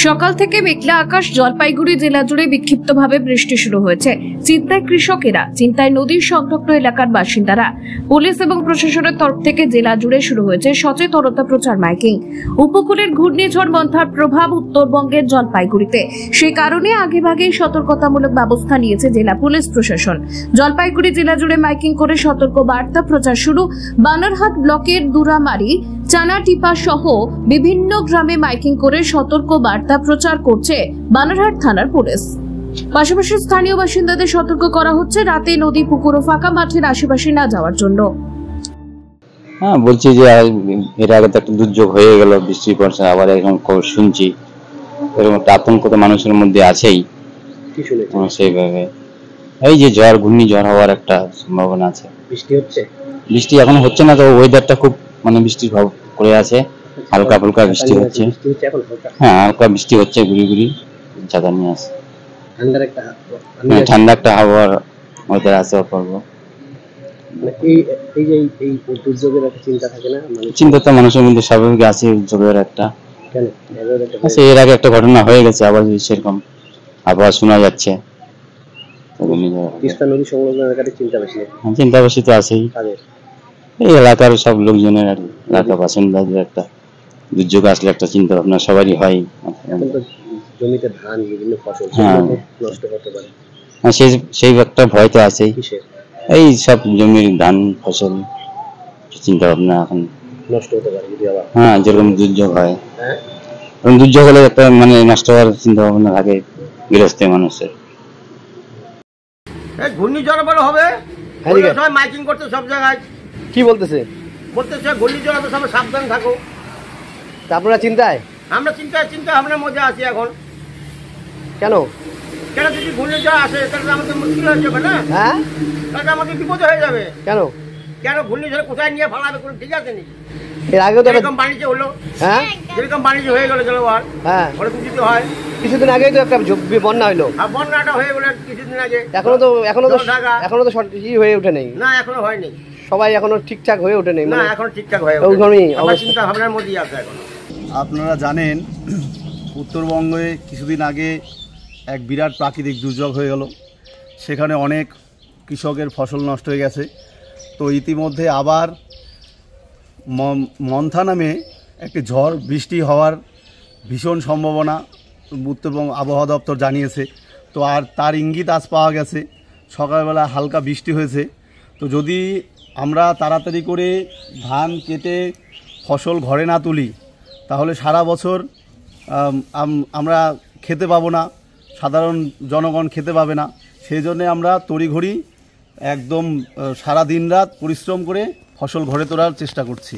সকাল থেকে মেঘলা আকাশ। জলপাইগুড়ি জেলা জুড়ে বিক্ষিপ্তভাবে বৃষ্টি শুরু হয়েছে। চিন্তায় কৃষকেরা, চিন্তায় নদীর সংলগ্ন এলাকার বাসিন্দারা। পুলিশ এবং প্রশাসনের তরফ থেকে জেলা জুড়ে শুরু হয়েছে সচেতনতা প্রচার মাইকিং। উপকূলের ঘূর্ণিঝড় মন্থার প্রভাব উত্তরবঙ্গের জলপাইগুড়িতে, সেই কারণে আগেভাগেই সতর্কতামূলক ব্যবস্থা নিয়েছে জেলা পুলিশ প্রশাসন। জলপাইগুড়ি জেলা জুড়ে মাইকিং করে সতর্ক বার্তা প্রচার শুরু। বানারহাট ব্লকের দুরামারি, চানাটিপা সহ বিভিন্ন গ্রামে মাইকিং করে সতর্ক বার্তা প্রচার করছে বানারহাট থানার পুলিশ। পাশাপাশি স্থানীয় বাসিন্দাদের সতর্ক করা হচ্ছে রাতে নদী, পুকুর ও ফাঁকা মাঠের আশেপাশে না যাওয়ার জন্য। হ্যাঁ, বলছি যে এর আগে তো একটা দুর্যোগ হয়ে গেল, বৃষ্টি পড়ছে, আবার এখন শুনছি এরকম একটা আতঙ্ক তো মানুষের মধ্যে আছেই। সেইভাবে এই যে ঘূর্ণিঝড় হওয়ার একটা সম্ভাবনা আছে। বৃষ্টি এখনো হচ্ছে না, তো ওয়েদারটা খুব বৃষ্টির ভাব করে আছে। হালকা ফুলকা বৃষ্টি হচ্ছে। হ্যাঁ, হালকা বৃষ্টি হচ্ছে, ঘুরি ঘুরি ছাতা নিয়ে আসে। ঠান্ডা একটা হাওয়ার ওয়েদার আছে। অপূর্ব। চিন্তা তো মানুষের মধ্যে স্বাভাবিক আছে। দুর্যোগের একটা এর আগে একটা ঘটনা হয়ে গেছে, আবার সেরকম আবহাওয়া শোনা যাচ্ছে। চিন্তা বেশি তো আছেই এই এলাকার সব লোকজনের, আর এলাকা বাসিন্দাদের একটা দুর্যোগ আসলে একটা চিন্তা ভাবনা সবারই হয়। জমিতে ধান, বিভিন্ন ফসল নষ্ট হতে পারে, সেই একটা ভয় তো আছেই। এই সব জমির ধান ফসল চিন্তা ভাবনা এখন নষ্ট হতে পারে যদি আবার যেরকম দুর্যোগ হয়। দুর্যোগ হলে একটা নষ্ট হওয়ার চিন্তা ভাবনা থাকে গৃহস্থ মানুষের। ঘূর্ণিঝড় বড় হবে, সবাই মাইকিং করতে সব জায়গায়। কি বলতেছে ঘূর্ণিঝড় হবে, সবাই সাবধান থাকো। আপনারা চিন্তায়? আমরা চিন্তা ভাবনার মধ্যে আছি এখন। কেন যদি ঘূর্ণিঝড় আসে তাহলে আমাদের মুশকিল হয়ে যাবে না? হ্যাঁ, তাহলে আমাদের বিপদ হয়ে যাবে। কেন ঘূর্ণিঝড় কোথায় নিয়ে ফালাবে কোনো ঠিক আছে নাকি? এর আগে তো এরকম বাণিজ্য হলো, যেরকম বাণিজ্য হয়ে গেল জলবায়ু, ওরকম যদি হয়। কিছুদিন আগেই তো একটা বন্যা হলো। বন্যাটা হয়ে গেল কিছুদিন আগে। এখনো তো হয়ে ওঠে নেই। না, এখনো হয়নি। সবাই এখনো ঠিকঠাক হয়ে ওঠে নেই। না, এখনো ঠিকঠাক হয়ে চিন্তা ভাবনার মধ্যেই আছে এখন। আপনারা জানেন, উত্তরবঙ্গে কিছুদিন আগে এক বিরাট প্রাকৃতিক দুর্যোগ হয়ে গেল। সেখানে অনেক কৃষকের ফসল নষ্ট হয়ে গেছে। তো ইতিমধ্যে আবার মন্থা নামে একটি ঝড় বৃষ্টি হওয়ার ভীষণ সম্ভাবনা উত্তরবঙ্গ আবহাওয়া দপ্তর জানিয়েছে। তো আর তার ইঙ্গিত আজ পাওয়া গেছে। সকালবেলা হালকা বৃষ্টি হয়েছে। তো যদি আমরা তাড়াতাড়ি করে ধান কেটে ফসল ঘরে না তুলি, তাহলে সারা বছর আমরা খেতে পাবো না, সাধারণ জনগণ খেতে পাবে না। সেই জন্যে আমরা তড়িঘড়ি একদম সারা দিন রাত পরিশ্রম করে ফসল ঘরে তোলার চেষ্টা করছি।